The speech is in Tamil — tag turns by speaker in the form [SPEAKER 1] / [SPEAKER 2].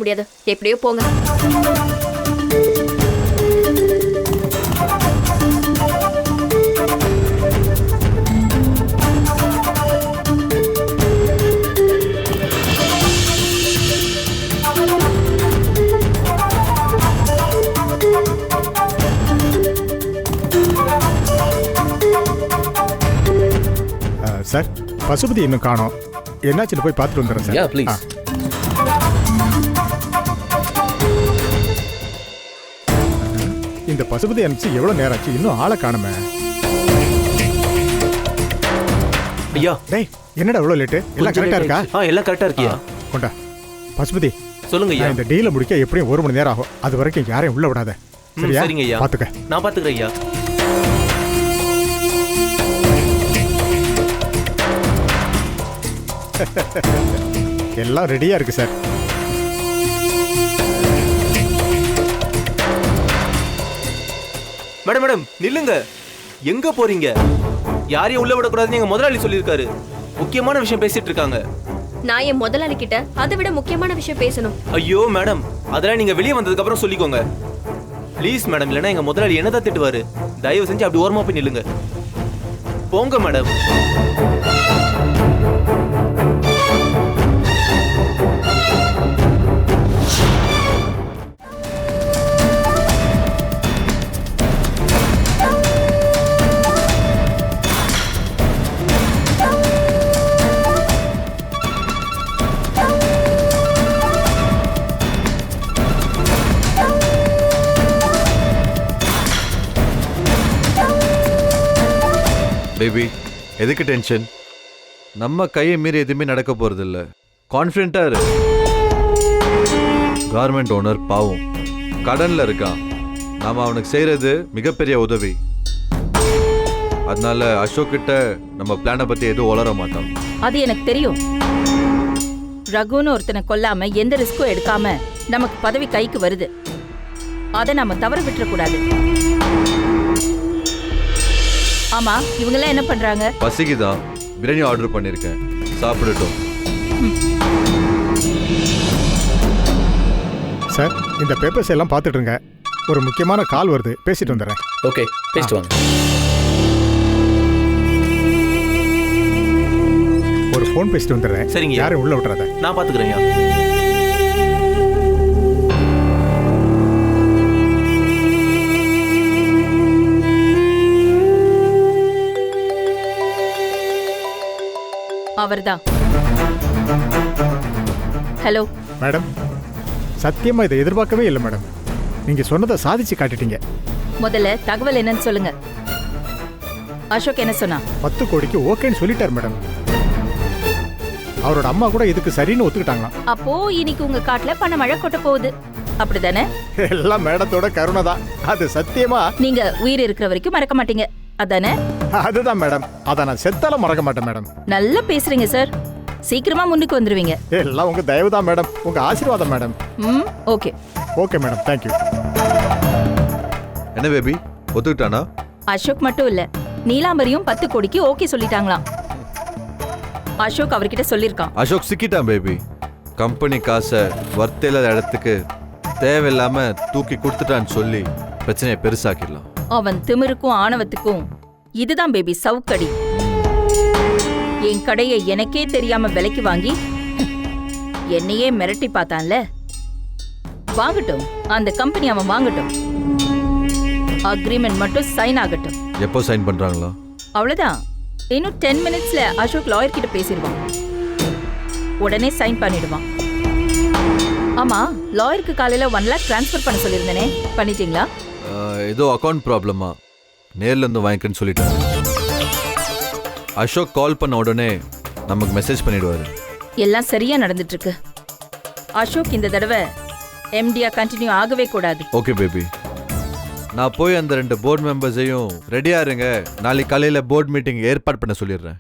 [SPEAKER 1] முடியாது. எப்படியோ போங்க.
[SPEAKER 2] சார், பசுபதி இன்னும் காணோம். என்னாச்சுன்னு போய் பார்த்துட்டு வந்துடுறேன் சார்.
[SPEAKER 3] Yeah please.
[SPEAKER 2] இந்த பசுபதி அனுப்பிச்சு எவ்வளவு நேரம் ஆச்சு, இன்னும் ஆளை காணுமே.
[SPEAKER 3] ஐயா,
[SPEAKER 2] டேய், என்னடா இவ்வளவு லேட்டு? எல்லாம் கரெக்டா இருக்கா?
[SPEAKER 3] எல்லாம் கரெக்டா இருக்கியா?
[SPEAKER 2] கொண்டா. பசுபதி,
[SPEAKER 3] சொல்லுங்க ஐயா.
[SPEAKER 2] இந்த டீலை முடிக்க எப்படியும் 1 மணி நேரம் ஆகும். அது வரைக்கும் யாரையும் உள்ள விடாத. சரியா?
[SPEAKER 3] சரிங்க ஐயா.
[SPEAKER 2] பாத்துக்க.
[SPEAKER 3] நான் பாத்துக்கிறேன் ஐயா.
[SPEAKER 2] எல்லாம் ரெடியா இருக்கு சார்.
[SPEAKER 3] மேடம் மேடம் நில்லுங்க. எங்க போறீங்க? யாரையும் உள்ள விடக்கூடாதுன்னு எங்க முதலாளி சொல்லியிருக்காரு. முக்கியமான விஷயம் பேசிட்டு இருக்காங்க.
[SPEAKER 1] நான் என் முதலாளி கிட்ட அதை விட முக்கியமான விஷயம் பேசணும்.
[SPEAKER 3] ஐயோ மேடம், அதெல்லாம் நீங்க வெளியே வந்ததுக்கு அப்புறம் சொல்லிக்கோங்க ப்ளீஸ் மேடம். இல்லைன்னா எங்க முதலாளி என்னதான் திட்டுவாரு. தயவு செஞ்சு அப்படி ஓரமா போய் நில்லுங்க. போங்க மேடம்.
[SPEAKER 4] பேபி, எதுக்கு டென்ஷன்? நம்ம கையை மீறி எதுவுமே நடக்க போறது இல்ல. கான்ஃபிடென்ட்டா இரு. கார்மெண்ட் ஓனர் பாவம் கடன்ல இருக்கான். நாம அவனுக்கு செய்யறது மிகப்பெரிய உதவி. அதனால அசோக் கிட்ட நம்ம பிளானை பத்தி எதுவும் வளர மாட்டோம்.
[SPEAKER 5] அது எனக்கு தெரியும். ரகுன்னு ஒருத்தனை கொல்லாம எந்த ரிஸ்க்கும் எடுக்காம நமக்கு பதவி கைக்கு வருது. அதை நாம தவற விட்டுறக்கூடாது. ஆமா, இவங்கெல்லாம் என்ன பண்றாங்க?
[SPEAKER 4] பசிக்குதான், பிரியாணி ஆர்டர் பண்ணிருக்கேன், சாப்பிடட்டும்.
[SPEAKER 2] சார், இந்த பேப்பர்ஸ் எல்லாம் பார்த்துட்டு இருங்க. ஒரு முக்கியமான கால் வருது, பேசிட்டு வந்துடுறேன்.
[SPEAKER 3] ஓகே, பேசிட்டு வாங்க.
[SPEAKER 2] ஒரு ஃபோன் பேசிட்டு வந்துடுறேன்.
[SPEAKER 3] சரிங்க.
[SPEAKER 2] யாரும் உள்ள விட்டுறாத.
[SPEAKER 3] நான் பாத்துக்கிறேன் ஐயா.
[SPEAKER 5] அவர்தான். ஹலோ
[SPEAKER 2] மேடம், சத்தியமா இதை எதிர்பார்க்கவே இல்லை மேடம். நீங்க சொன்னதை சாதிச்சு காட்டிட்டீங்க.
[SPEAKER 5] முதல்ல தகவல் என்னன்னு சொல்லுங்க. அசோக் என்ன சொன்னா?
[SPEAKER 2] 10 கோடிக்கு ஓகேன்னு சொல்லிட்டார் மேடம். அவரோட அம்மா கூட இதுக்கு சரின்னு ஒத்துக்கிட்டாங்களாம்.
[SPEAKER 5] அப்போ இன்னைக்கு உங்க காட்டுல பண மழை கொட்ட போகுது, அப்படிதானே?
[SPEAKER 2] எல்லாம் மேடத்தோட கருணை தான். அது சத்தியமா
[SPEAKER 5] நீங்க உயிர் இருக்கிற வரைக்கும் மறக்க மாட்டீங்க, அதானே?
[SPEAKER 2] அதுதான் மேடம். அதை நான் செத்தாலும் மறக்க மாட்டேன் மேடம்.
[SPEAKER 5] நல்லா பேசுறீங்க சார். சீக்கிரமா முன்னுக்கு வந்துருவீங்க.
[SPEAKER 2] எல்லாம் உங்க தயவு தான் மேடம், உங்க ஆசீர்வாதம் madam.
[SPEAKER 5] Okay
[SPEAKER 2] okay madam, thank you.
[SPEAKER 4] என்ன பேபி, ஒத்துக்கிட்டானா?
[SPEAKER 5] அசோக் மட்டும் இல்ல, நீலாம்பரியும் 10 கோடிக்கு ஓகே சொல்லிட்டாங்களாம். அசோக் அவர்கிட்ட சொல்லிருக்கான்.
[SPEAKER 4] அசோக் சிக்கிட்டான் பேபி. கம்பெனி காசை வர்த்த இடத்துக்கு தேவையில்லாம தூக்கி கொடுத்துட்டான்னு சொல்லி பிரச்சனையை பெருசாக்கிடலாம்.
[SPEAKER 5] அவன் திமிருக்கும் ஆணவத்துக்கும் இதுதான் பேபி சவுக்கடி. என் கடையை எனக்கே தெரியாம விலைக்கு வாங்கி என்னையே மிரட்டி பார்த்தான்ல. வாங்கட்டும், அந்த கம்பெனி அவன் வாங்கட்டும். அக்ரிமெண்ட் மட்டும் சைன் ஆகட்டும்.
[SPEAKER 4] எப்போ சைன் பண்றாங்களா?
[SPEAKER 5] அவ்வளவுதான். இன்னும் 10 மினிட்ஸ்ல அசோக் லாயர் கிட்ட பேசிடுவான். உடனே சைன் பண்ணிடுவான். ஆமா, லாயருக்கு காலையில 1 lakh டிரான்ஸ்ஃபர் பண்ண சொல்லியிருந்தேனே, பண்ணிட்டீங்களா?
[SPEAKER 4] ஏதோ அக்கௌண்ட் ப்ராப்ளமா, நேர்ல இருந்து வாங்கிக்கன்னு சொல்லிட்டாரு. அசோக் கால் பண்ண உடனே நமக்கு மெசேஜ் பண்ணிடுவாரு.
[SPEAKER 5] எல்லாம் சரியா நடந்துட்டு இருக்கு. அசோக் இந்த தடவை எம்டியா கண்டினியூ ஆகவே கூடாது.
[SPEAKER 4] ஓகே பேபி, நான் போய் அந்த 2 போர்டு மெம்பர்ஸையும் ரெடியா இருங்க, நாளைக்கு காலையில போர்டு மீட்டிங் ஏற்பாடு பண்ண சொல்லிடுறேன்.